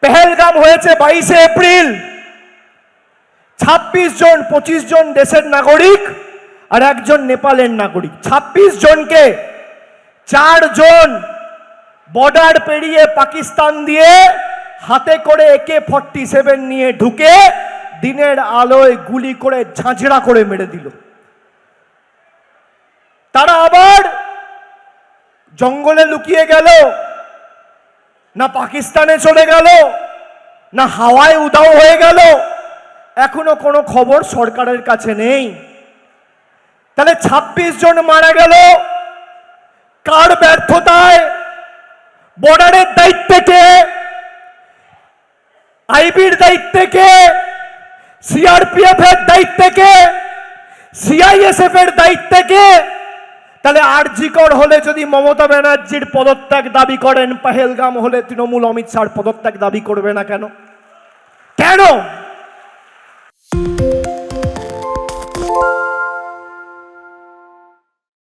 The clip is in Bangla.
পেহেলগাম হয়েছে 22শে এপ্রিল। 26 জন 25 জন দেশের নাগরিক আর একজন নেপালের নাগরিক, 26 জনকে 4 জন বর্ডার পেরিয়ে পাকিস্তান দিয়ে হাতে করে AK-47 নিয়ে ঢুকে দিনের আলোয় গুলি করে ঝাঁঝরা করে মেরে দিল। তারা আবার জঙ্গলে লুকিয়ে গেল, না পাকিস্তানে চলে গেল, না হাওয়ায় উধাও হয়ে গেল, এখনো কোনো খবর সরকারের কাছে নেই। তাহলে 26 জন মারা গেল কার ব্যর্থতায়? বর্ডারের দায়িত্বে কে? আইবির দায়িত্বে কে? সিআরপিএফ এর দায়িত্বে কে? সিআইএসএফ এর দায়িত্বে কে? তাহলে আরজিকর হলে যদি মমতা ব্যানার্জির পদত্যাগ দাবি করেন, পেহেলগাম হলে তৃণমূল অমিত শাহর পদত্যাগ দাবি করবে না কেন? কেন?